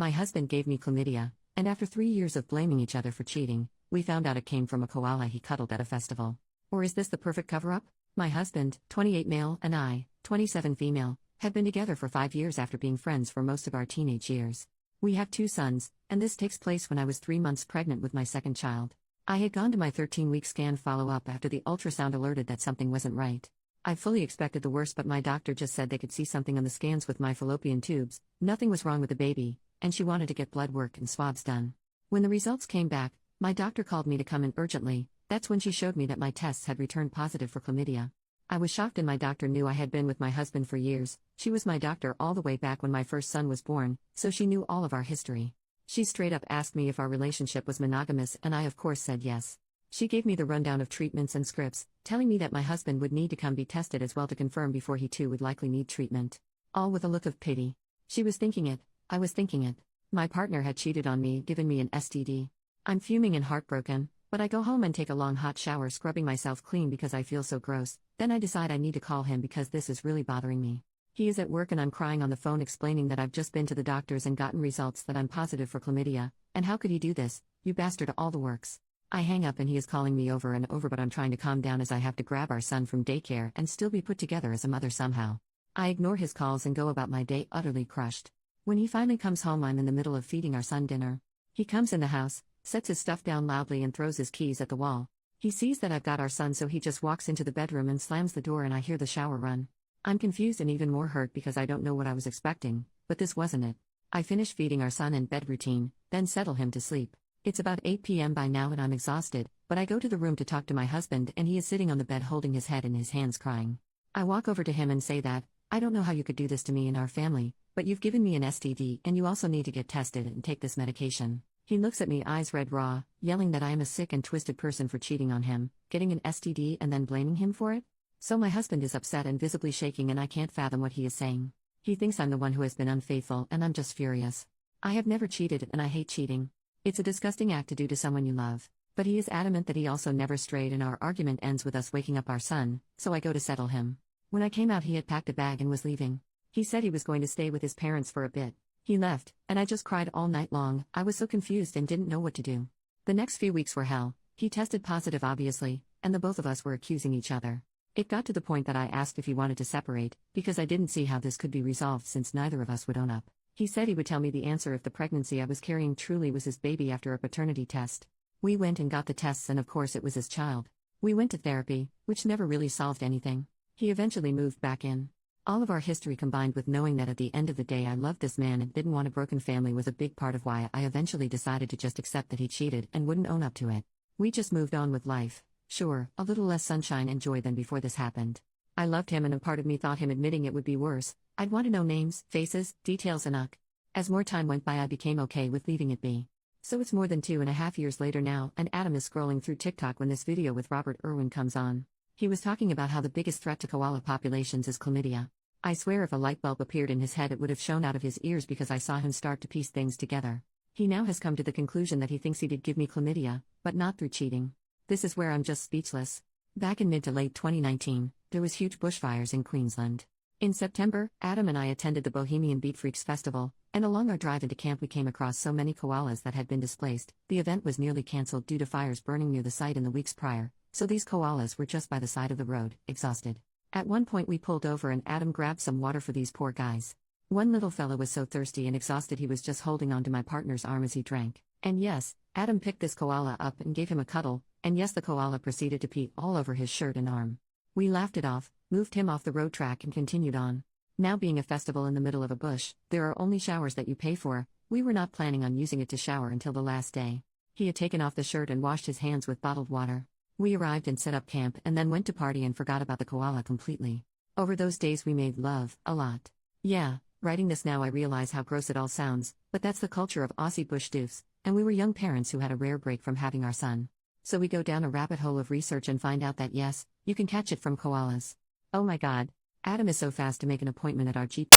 My husband gave me chlamydia, and after 3 years of blaming each other for cheating, we found out it came from a koala he cuddled at a festival. Or is this the perfect cover-up? My husband, 28 male, and I, 27 female, had been together for 5 years after being friends for most of our teenage years. We have 2 sons, and this takes place when I was 3 months pregnant with my second child. I had gone to my 13-week scan follow-up after the ultrasound alerted that something wasn't right. I fully expected the worst, but my doctor just said they could see something on the scans with my fallopian tubes, nothing was wrong with the baby, and she wanted to get blood work and swabs done. When the results came back, my doctor called me to come in urgently. That's when she showed me that my tests had returned positive for chlamydia. I was shocked, and my doctor knew I had been with my husband for years. She was my doctor all the way back when my first son was born, so she knew all of our history. She straight up asked me if our relationship was monogamous, and I of course said yes. She gave me the rundown of treatments and scripts, telling me that my husband would need to come be tested as well to confirm before he too would likely need treatment. All with a look of pity. She was thinking it, I was thinking it. My partner had cheated on me, given me an STD. I'm fuming and heartbroken, but I go home and take a long hot shower, scrubbing myself clean because I feel so gross. Then I decide I need to call him because this is really bothering me. He is at work and I'm crying on the phone explaining that I've just been to the doctors and gotten results that I'm positive for chlamydia, and how could he do this, you bastard, all the works. I hang up and he is calling me over and over, but I'm trying to calm down as I have to grab our son from daycare and still be put together as a mother somehow. I ignore his calls and go about my day utterly crushed. When he finally comes home, I'm in the middle of feeding our son dinner. He comes in the house, sets his stuff down loudly and throws his keys at the wall. He sees that I've got our son, so he just walks into the bedroom and slams the door, and I hear the shower run. I'm confused and even more hurt because I don't know what I was expecting, but this wasn't it. I finish feeding our son and bed routine, then settle him to sleep. It's about 8 p.m. by now and I'm exhausted, but I go to the room to talk to my husband and he is sitting on the bed holding his head in his hands crying. I walk over to him and say that, I don't know how you could do this to me and our family, but you've given me an STD and you also need to get tested and take this medication. He looks at me, eyes red raw, yelling that I am a sick and twisted person for cheating on him, getting an STD and then blaming him for it. So my husband is upset and visibly shaking, and I can't fathom what he is saying. He thinks I'm the one who has been unfaithful, and I'm just furious. I have never cheated and I hate cheating. It's a disgusting act to do to someone you love. But he is adamant that he also never strayed, and our argument ends with us waking up our son, so I go to settle him. When I came out, he had packed a bag and was leaving. He said he was going to stay with his parents for a bit. He left, and I just cried all night long. I was so confused and didn't know what to do. The next few weeks were hell. He tested positive obviously, and the both of us were accusing each other. It got to the point that I asked if he wanted to separate, because I didn't see how this could be resolved since neither of us would own up. He said he would tell me the answer if the pregnancy I was carrying truly was his baby after a paternity test. We went and got the tests, and of course it was his child. We went to therapy, which never really solved anything. He eventually moved back in. All of our history combined with knowing that at the end of the day I loved this man and didn't want a broken family was a big part of why I eventually decided to just accept that he cheated and wouldn't own up to it. We just moved on with life. Sure, a little less sunshine and joy than before this happened. I loved him, and a part of me thought him admitting it would be worse. I'd want to know names, faces, details, and As more time went by, I became okay with leaving it be. So it's more than 2.5 years later now, and Adam is scrolling through TikTok when this video with Robert Irwin comes on. He was talking about how the biggest threat to koala populations is chlamydia. I swear if a light bulb appeared in his head it would have shone out of his ears because I saw him start to piece things together. He now has come to the conclusion that he thinks he did give me chlamydia, but not through cheating. This is where I'm just speechless. Back in mid to late 2019, there was huge bushfires in Queensland. In September, Adam and I attended the Bohemian Beat Freaks Festival, and along our drive into camp we came across so many koalas that had been displaced. The event was nearly cancelled due to fires burning near the site in the weeks prior, so these koalas were just by the side of the road, exhausted. At one point we pulled over and Adam grabbed some water for these poor guys. One little fella was so thirsty and exhausted he was just holding on to my partner's arm as he drank. And yes, Adam picked this koala up and gave him a cuddle, and yes, the koala proceeded to pee all over his shirt and arm. We laughed it off, moved him off the road track and continued on. Now being a festival in the middle of a bush, there are only showers that you pay for. We were not planning on using it to shower until the last day. He had taken off the shirt and washed his hands with bottled water. We arrived and set up camp and then went to party and forgot about the koala completely. Over those days we made love, a lot. Yeah, writing this now I realize how gross it all sounds, but that's the culture of Aussie bush doofs, and we were young parents who had a rare break from having our son. So we go down a rabbit hole of research and find out that yes, you can catch it from koalas. Oh my god. Adam is so fast to make an appointment at our Jeep